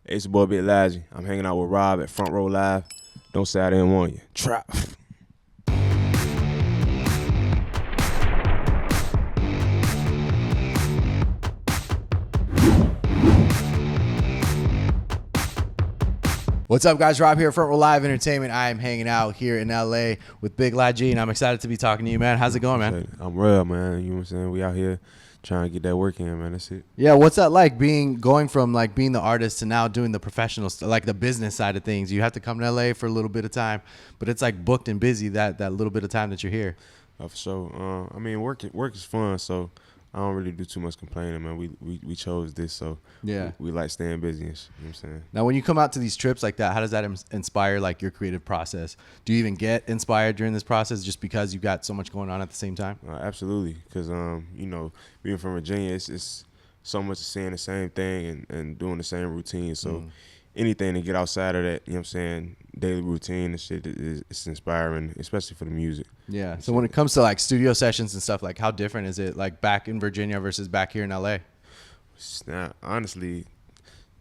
It's your boy Big Ligiee. I'm hanging out with Rob at Front Row Live. Don't say I didn't warn you. Trap. What's up, guys? Rob here, Front Row Live Entertainment. I am hanging out here in LA with Big Ligiee, and I'm excited to be talking to you, man. How's it going, man? I'm real, man. You know what I'm saying? We out here trying to get that work in, man. That's it. Yeah, what's that like going from like being the artist to now doing the professional stuff, like the business side of things? You have to come to LA for a little bit of time, but it's like booked and busy that little bit of time that you're here. For sure. I mean, work is fun, so I don't really do too much complaining, man. We chose this, so Yeah. we like staying busy. You know what I'm saying? Now, when you come out to these trips like that, how does that inspire like your creative process? Do you even get inspired during this process just because you got so much going on at the same time? Absolutely, because you know, being from Virginia, it's so much of saying the same thing and doing the same routine. So anything to get outside of that, you know what I'm saying, daily routine and shit, it's inspiring, especially for the music. Yeah. So when it comes to like studio sessions and stuff, like how different is it like back in Virginia versus back here in LA? Honestly,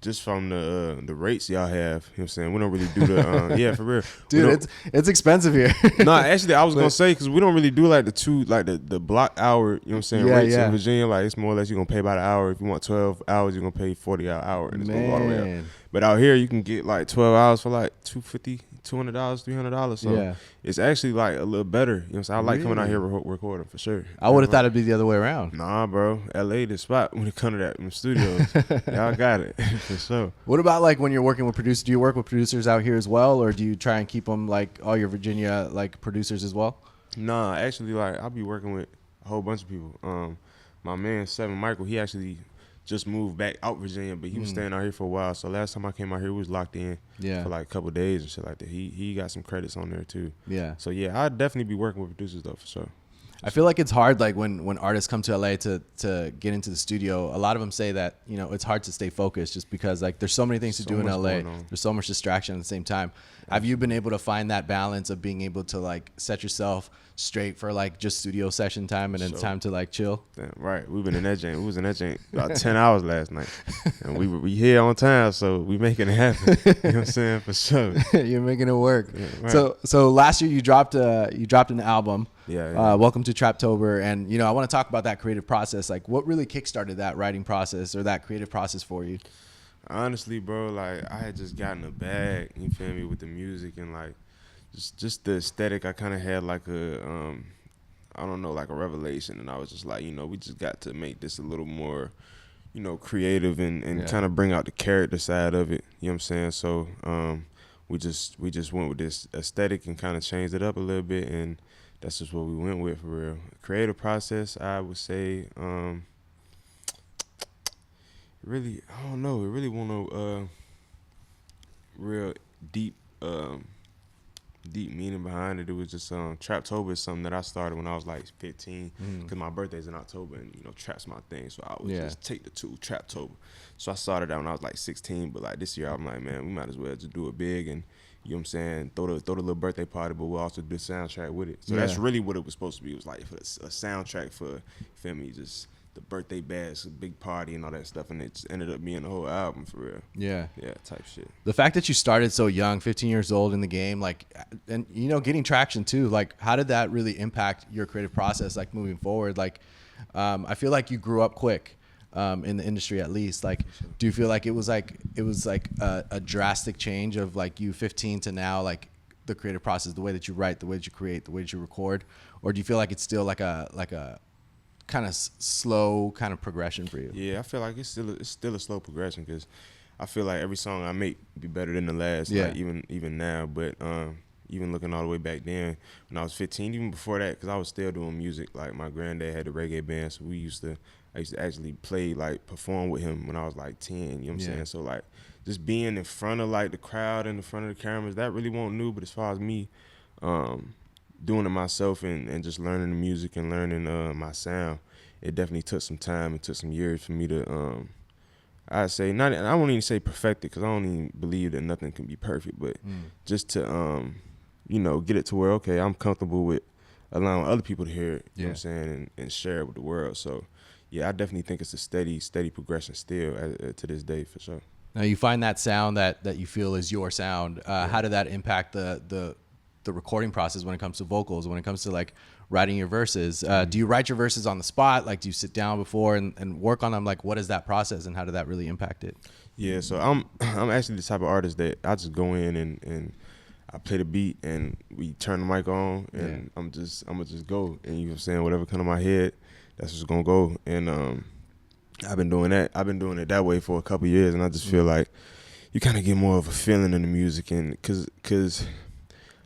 just from the rates y'all have, you know what I'm saying, we don't really do the yeah, for real, Dude, it's expensive here. No, actually, I was gonna say, because we don't really do like the block hour, you know what I'm saying, rates in Virginia. Like, it's more or less you're gonna pay by the hour. If you want 12 hours, you're gonna pay 40 an hour, and it's gonna go all the way up. But out here, you can get like 12 hours for like $250, $200, $300. So it's actually like a little better. You know what I'm saying? I like coming out here recording for sure. I would have thought it'd be the other way around. Nah, bro. LA the spot when it comes to that in the studios. Y'all got it for sure. What about like when you're working with producers? Do you work with producers out here as well, or do you try and keep them like all your Virginia like producers as well? Nah, actually, like I'll be working with a whole bunch of people. My man Seven Michael, he actually just moved back out Virginia, but he was staying out here for a while. So last time I came out here, we was locked in for like a couple of days and shit like that. He got some credits on there too. Yeah. So yeah, I'd definitely be working with producers though, for sure. I feel like it's hard, like when artists come to LA to get into the studio. A lot of them say that, you know, it's hard to stay focused just because like there's so many things to do in LA. There's so much distraction at the same time. Have you been able to find that balance of being able to like set yourself straight for like just studio session time and then time to like chill? Damn, right. We've been in that jank. We was in that jank about 10 hours last night. And we here on time, so we making it happen. You know what I'm saying? For sure. You're making it work. Yeah, right. So last year you dropped an album. Yeah. Welcome to Traptober, and you know I want to talk about that creative process. Like, what really kickstarted that writing process or that creative process for you? Honestly, bro, like I had just gotten a bag, you feel me, with the music and like just the aesthetic. I kind of had like a I don't know, like a revelation, and I was just like, you know, we just got to make this a little more, you know, creative and kind of bring out the character side of it. You know what I'm saying? So we just went with this aesthetic and kind of changed it up a little bit, and that's just what we went with for real. Creative process, I would say, really, I don't know. It really want no real deep meaning behind it. It was just Traptober is something that I started when I was like 15, because my birthday's in October, and you know, trap's my thing. So I would just take the two, Traptober. So I started that when I was like 16, but like this year I'm like, man, we might as well just do it big and, you know what I'm saying, throw the little birthday party, but we'll also do the soundtrack with it. So that's really what it was supposed to be. It was like a soundtrack for, you feel me, just the birthday bash, a big party and all that stuff, and it just ended up being the whole album for real. Yeah, type shit. The fact that you started so young, 15 years old in the game, like, and you know, getting traction too, like, how did that really impact your creative process, like moving forward? Like, I feel like you grew up quick. In the industry, at least, like, do you feel like it was like a drastic change of like you 15 to now, like the creative process, the way that you write, the way that you create, the way that you record, or do you feel like it's still like a kind of slow kind of progression for you? Yeah, I feel like it's still a slow progression, because I feel like every song I make be better than the last. Like even now, but even looking all the way back then when I was 15, even before that, because I was still doing music. Like my granddad had a reggae band, so I used to actually play, like perform with him when I was like 10, you know what I'm saying? So like just being in front of like the crowd, in the front of the cameras, that really wasn't new. But as far as me doing it myself and just learning the music and learning my sound, it definitely took some time. It took some years for me to I'd say, not, I won't even say perfect it, because I don't even believe that nothing can be perfect, but just to you know, get it to where, okay, I'm comfortable with allowing other people to hear it, you know what I'm saying, and share it with the world. So yeah, I definitely think it's a steady progression still to this day, for sure. Now you find that sound that you feel is your sound. How did that impact the recording process when it comes to vocals, when it comes to like writing your verses? Do you write your verses on the spot? Like, do you sit down before and work on them? Like, what is that process and how did that really impact it? Yeah, so I'm actually the type of artist that I just go in and I play the beat and we turn the mic on and I'm gonna just go, and you know what I'm saying, whatever come to my head, that's what's gonna go. And I've been doing that. I've been doing it that way for a couple years, and I just feel like you kind of get more of a feeling in the music, and cause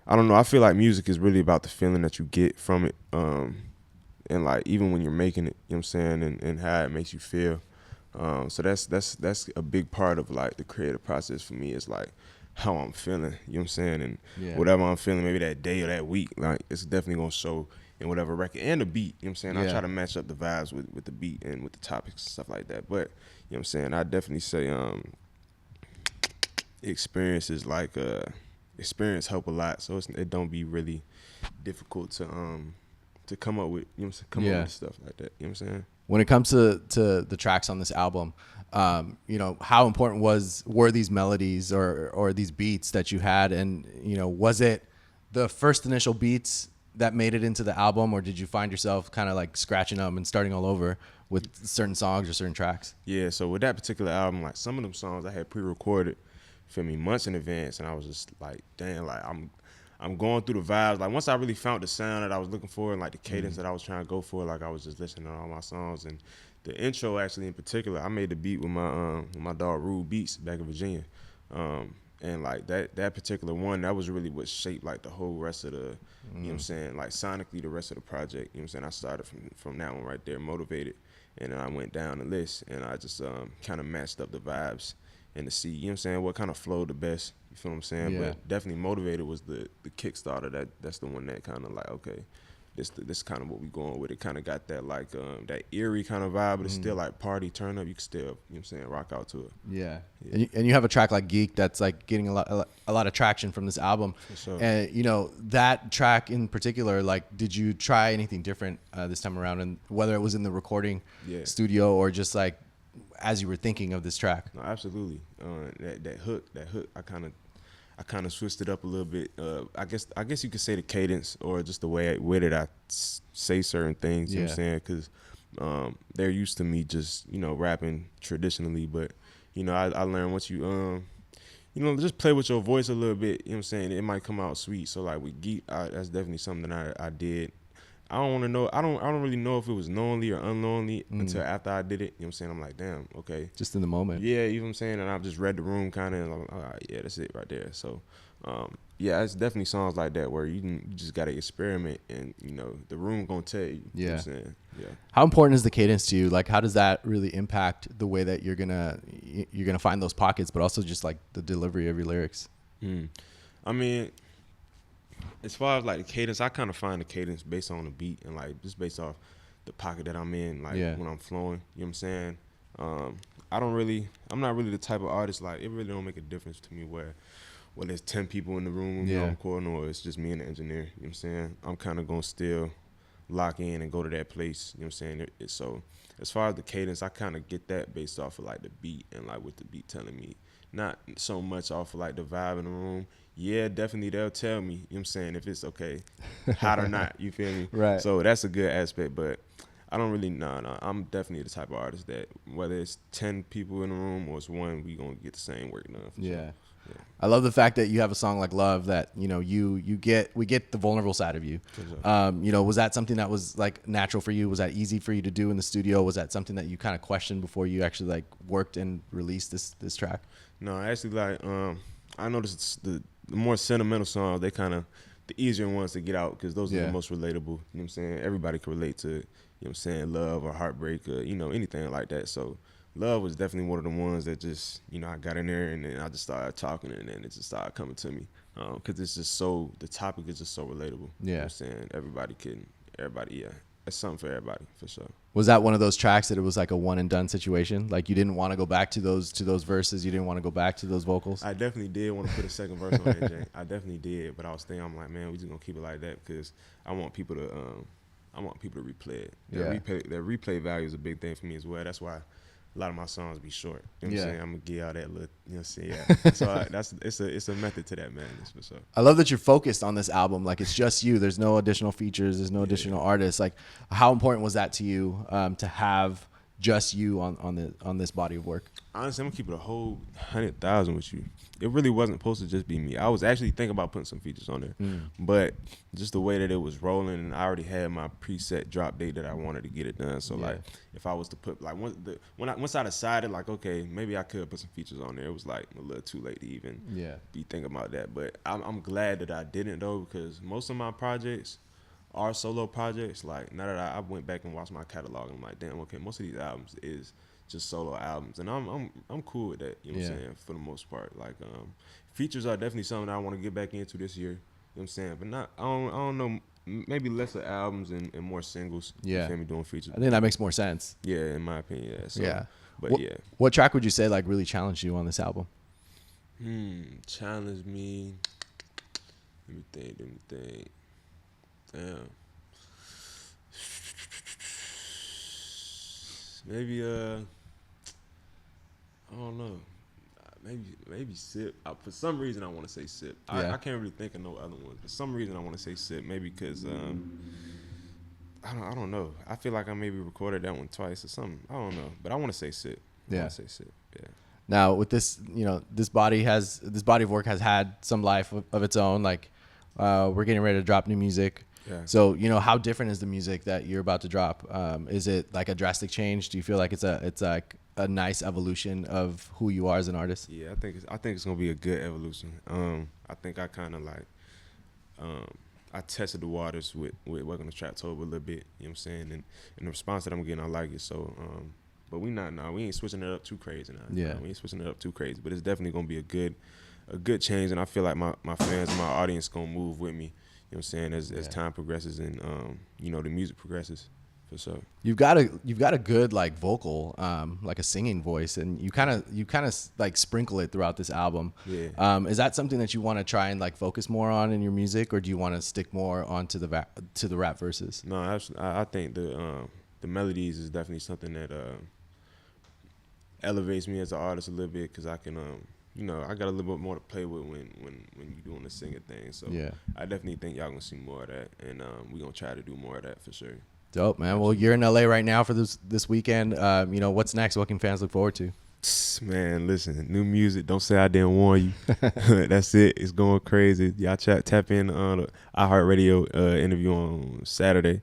I don't know, I feel like music is really about the feeling that you get from it, and like even when you're making it, you know what I'm saying, and how it makes you feel. So that's a big part of like the creative process for me, is like how I'm feeling, you know what I'm saying, and whatever I'm feeling maybe that day or that week, like it's definitely gonna show in whatever record, and the beat, you know what I'm saying. I try to match up the vibes with the beat and with the topics and stuff like that. But you know what I'm saying, I definitely say experience is like experience help a lot, so it don't be really difficult to come up with, you know what I'm saying, come up with stuff like that, you know what I'm saying. When it comes to the tracks on this album, you know, how important were these melodies or these beats that you had, and you know, was it the first initial beats that made it into the album, or did you find yourself kind of like scratching them and starting all over with certain songs or certain tracks? Yeah, so with that particular album, like some of them songs I had pre-recorded, feel me, months in advance, and I was just like, damn, like I'm going through the vibes. Like once I really found the sound that I was looking for and like the cadence that I was trying to go for, like I was just listening to all my songs. And the intro actually in particular, I made the beat with my dog Rude Beats back in Virginia. And like that particular one, that was really what shaped like the whole rest of the, you know what I'm saying, like sonically the rest of the project, you know what I'm saying. I started from that one right there, Motivated, and then I went down the list and I just kind of matched up the vibes and to see, you know what I'm saying, what kind of flowed the best, you feel what I'm saying. Yeah. But definitely Motivated was the Kickstarter. That's the one that kind of like, okay, this kind of what we going with. It kind of got that like that eerie kind of vibe, but it's still like party turn up. You can still, you know what I'm saying, rock out to it. Yeah. And you have a track like Geek that's like getting a lot of traction from this album. For sure. And you know, that track in particular, like, did you try anything different this time around, and whether it was in the recording studio or just like as you were thinking of this track? No, absolutely. That hook, I kind of switched it up a little bit. I guess you could say the cadence or just the way that I say certain things. You know what I'm saying? Because they're used to me just, you know, rapping traditionally. But you know, I learned once you you know, just play with your voice a little bit. You know what I'm saying? It might come out sweet. So like with Geek, that's definitely something that I did. I don't want to know. I don't really know if it was knowingly or unknowingly until after I did it. You know what I'm saying? I'm like, damn, okay. Just in the moment. Yeah, you know what I'm saying? And I've just read the room kind of, and I'm like, all right, yeah, that's it right there. So, yeah, it's definitely songs like that where you just got to experiment, and, you know, the room going to tell you. You know what I'm saying? Yeah. How important is the cadence to you? Like, how does that really impact the way that you're gonna find those pockets, but also just like the delivery of your lyrics? I mean, as far as like the cadence, I kind of find the cadence based on the beat and like just based off the pocket that I'm in, like when I'm flowing, you know what I'm saying? I'm not really the type of artist, like it really don't make a difference to me whether there's 10 people in the room when I'm recording or it's just me and the engineer, you know what I'm saying? I'm kind of going to still lock in and go to that place, you know what I'm saying? So as far as the cadence, I kind of get that based off of like the beat and like what the beat telling me. Not so much off of like the vibe in the room. Yeah, definitely they'll tell me, you know what I'm saying, if it's okay, hot or not, you feel me? Right. So that's a good aspect, but I don't really, I'm definitely the type of artist that whether it's 10 people in the room or it's one, we gonna get the same work done. Yeah. I love the fact that you have a song like Love that, you know, we get the vulnerable side of you. You know, was that something that was like natural for you? Was that easy for you to do in the studio? Was that something that you kind of questioned before you actually like worked and released this track? No, actually, like I noticed the more sentimental songs, they kind of the easier ones to get out because those are the most relatable. You know what I'm saying? Everybody can relate to, you know what I'm saying, love or heartbreak or, you know, anything like that. So Love was definitely one of the ones that just, you know, I got in there and then I just started talking and then it just started coming to me because it's just so, the topic is just so relatable. You know what I'm saying? Everybody, yeah. That's something for everybody, for sure. Was that one of those tracks that it was like a one and done situation? Like you didn't want to go back to those verses? You didn't want to go back to those vocals? I definitely did want to put a second verse on it, Jay. I definitely did, but I was thinking, I'm like, man, we just gonna keep it like that because I want people to replay it. Their replay value is a big thing for me as well. That's why, a lot of my songs be short. You know what I'm saying? I'm gonna give y'all that little, you know what I'm saying? Yeah. So it's a method to that, man. That's for sure. I love that you're focused on this album. Like, it's just you. There's no additional features. There's no additional artists. Like, how important was that to you to have just you on this body of work? Honestly, I'm gonna keep it a whole 100,000 with you. It really wasn't supposed to just be me. I was actually thinking about putting some features on there, but just the way that it was rolling, and I already had my preset drop date that I wanted to get it done. So like, if I was to put like once I decided like, okay, maybe I could put some features on there, it was like a little too late to even be thinking about that. But I'm glad that I didn't though, because most of my projects are solo projects. Like now that I went back and watched my catalog, I'm like, damn, okay, most of these albums is just solo albums, and I'm cool with that. You know what I'm saying? For the most part, like features are definitely something I want to get back into this year. You know what I'm saying? But not I don't know, maybe lesser albums and more singles. Yeah, you feel me, doing features. I think that makes more sense. Yeah, in my opinion. Yeah. So, but what track would you say like really challenged you on this album? Challenged me. Let me think. Damn. Maybe I don't know. Maybe Sip. For some reason, I want to say Sip. I can't really think of no other ones. For some reason, I want to say Sip. Maybe because I don't know. I feel like I maybe recorded that one twice or something. I don't know. But I want to say Sip. I want to say Sip. Yeah. Now with this, this body of work has had some life of its own. Like we're getting ready to drop new music. Yeah. So how different is the music that you're about to drop? Is it like a drastic change? Do you feel like it's like a nice evolution of who you are as an artist? Yeah, I think it's gonna be a good evolution. I think I kind of like I tested the waters with working on Traptober a little bit. You know what I'm saying? And the response that I'm getting, I like it. So but we ain't switching it up too crazy now. Yeah, we ain't switching it up too crazy. But it's definitely gonna be a good change, and I feel like my fans and my audience gonna move with me. You know what I'm saying? As time progresses and the music progresses, for sure. You've got a good like vocal, like a singing voice, and you kind of like sprinkle it throughout this album. Yeah. Is that something that you want to try and like focus more on in your music, or do you want to stick more onto the rap verses? No, I think the melodies is definitely something that elevates me as an artist a little bit, because I can I got a little bit more to play with when you're doing the singing thing. So I definitely think y'all gonna see more of that, and we gonna try to do more of that for sure. Dope, man. Well, you're in LA right now for this weekend. What's next? What can fans look forward to? Man, listen, new music. Don't say I didn't warn you. That's it. It's going crazy. Y'all tap in on the iHeartRadio interview on Saturday.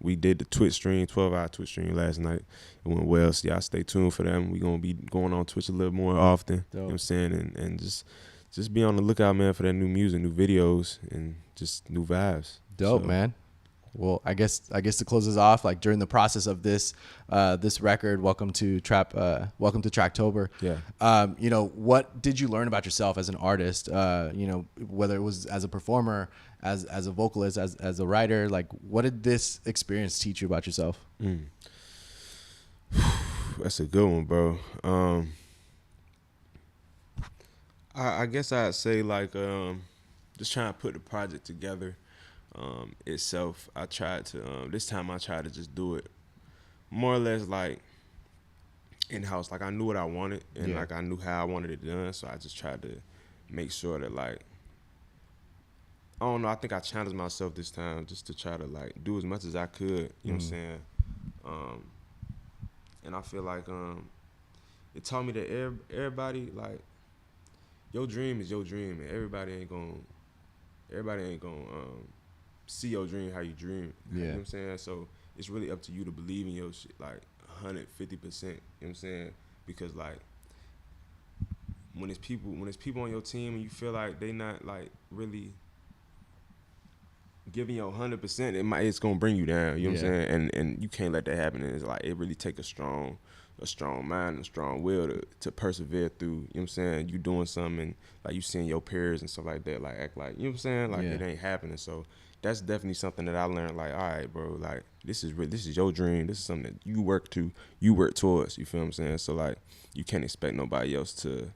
We did the Twitch stream, 12-hour Twitch stream last night. It went well, so y'all stay tuned for them. We're going to be going on Twitch a little more often, you know what I'm saying? And just be on the lookout, man, for that new music, new videos, and just new vibes. Dope, man. Well, I guess to close us off, like during the process of this record, welcome to Traptober. Yeah. What did you learn about yourself as an artist? Whether it was as a performer, as a vocalist, as a writer, like what did this experience teach you about yourself? That's a good one, bro. I guess I'd say like just trying to put the project together. Itself, I tried to this time I tried to just do it more or less like in-house. Like I knew what I wanted, and like I knew how I wanted it done, so I just tried to make sure that like I don't know, I think I challenged myself this time just to try to like do as much as I could, you know what I'm saying? And I feel like it taught me that everybody, like, your dream is your dream, and everybody ain't gonna see your dream how you dream. You know what I'm saying? So it's really up to you to believe in your shit, like 150%. You know what I'm saying? Because like when it's people on your team and you feel like they not like really giving you 100%, it's gonna bring you down. You know what I'm saying? And you can't let that happen. And it's like it really take a strong mind and a strong will to persevere through. You know what I'm saying? You doing something and like you seeing your peers and stuff like that, like act like, you know what I'm saying? Like it ain't happening. So that's definitely something that I learned. Like, all right, bro, like this is your dream. This is something that you work towards. You feel what I'm saying? So like you can't expect nobody else to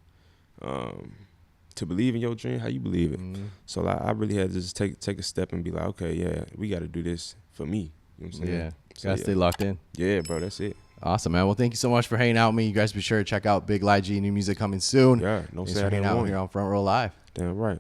believe in your dream how you believe it. So like I really had to just take a step and be like, okay, yeah, we got to do this for me. You know what I'm saying? Yeah, so, gotta stay locked in. Yeah, bro, that's it. Awesome, man. Well, thank you so much for hanging out with me. You guys be sure to check out Big Ligiee, new music coming soon. Yeah, no Thanks for hanging out here on Front Row Live. Damn right.